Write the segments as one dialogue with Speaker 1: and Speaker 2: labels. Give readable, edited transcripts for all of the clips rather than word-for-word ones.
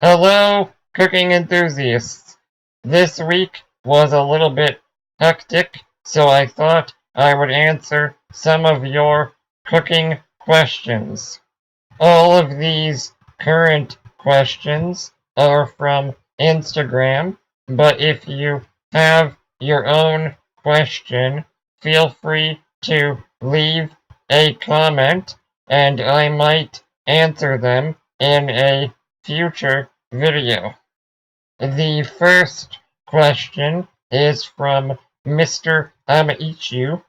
Speaker 1: Hello, cooking enthusiasts. This week was a little bit hectic, so I thought I would answer some of your cooking questions. All of these current questions are from Instagram, but if you have your own question, feel free to leave a comment and I might answer them in a future video. The first question is from Mr. Amaichu,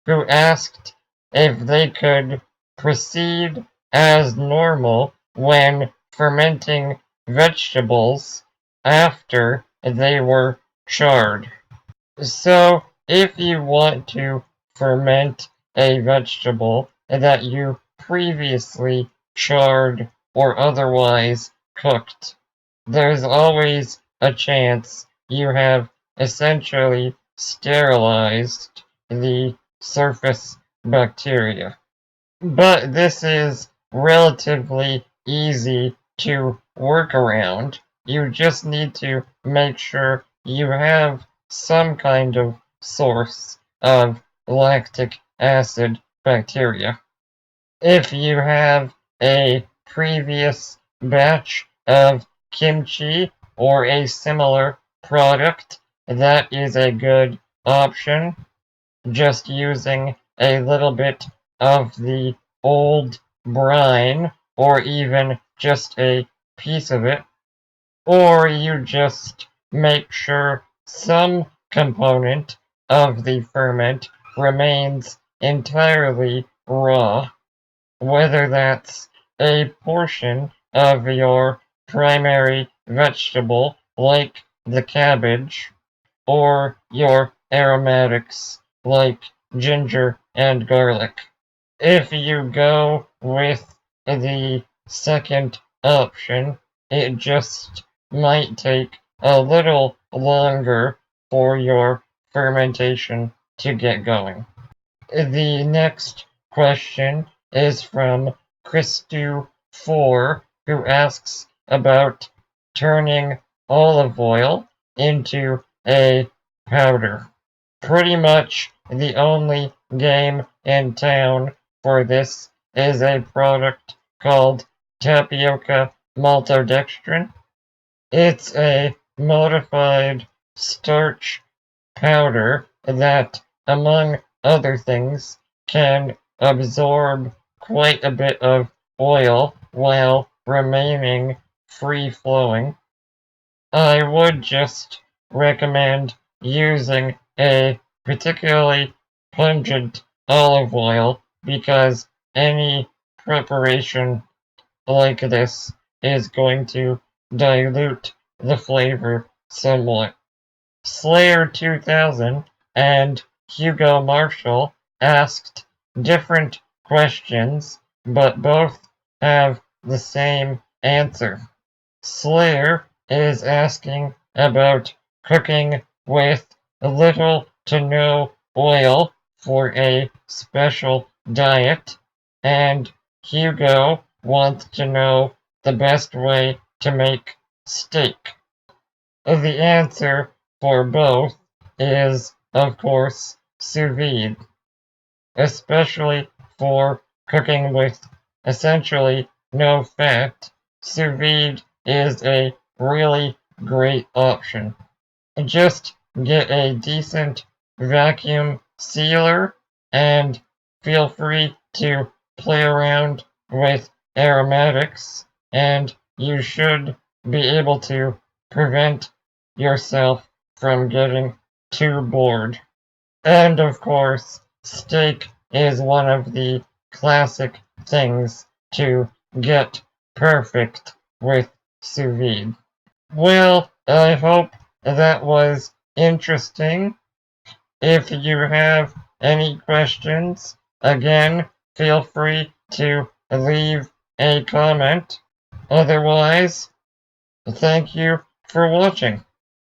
Speaker 1: who asked if they could proceed as normal when fermenting vegetables after they were charred. So, if you want to ferment a vegetable that you previously charred or otherwise cooked, there's always a chance you have essentially sterilized the surface bacteria. But this is relatively easy to work around. You just need to make sure you have some kind of source of lactic acid bacteria. If you have a previous batch of kimchi or a similar product, that is a good option. Just using a little bit of the old brine, or even just a piece of it, or you just make sure some component of the ferment remains entirely raw, whether that's a portion of your primary vegetable like the cabbage, or your aromatics like ginger and garlic. If you go with the second option, it just might take a little longer for your fermentation to get going. The next question is from Christu4, who asks about turning olive oil into a powder. Pretty much the only game in town for this is a product called tapioca maltodextrin. It's a modified starch powder that, among other things, can absorb quite a bit of oil while remaining free-flowing. I would just recommend using a particularly pungent olive oil because any preparation like this is going to dilute the flavor somewhat. Slayer 2000 and Hugo Marshall asked different questions, but both have the same answer. Slayer is asking about cooking with little to no oil for a special diet, and Hugo wants to know the best way to make steak. The answer for both is, of course, sous vide, especially for cooking with essentially no fat. Sous vide is a really great option. Just get a decent vacuum sealer and feel free to play around with aromatics, and you should be able to prevent yourself from getting too bored. And of course, steak is one of the classic things to get perfect with sous vide. Well, I hope that was interesting. If you have any questions, again, feel free to leave a comment. Otherwise, thank you for watching.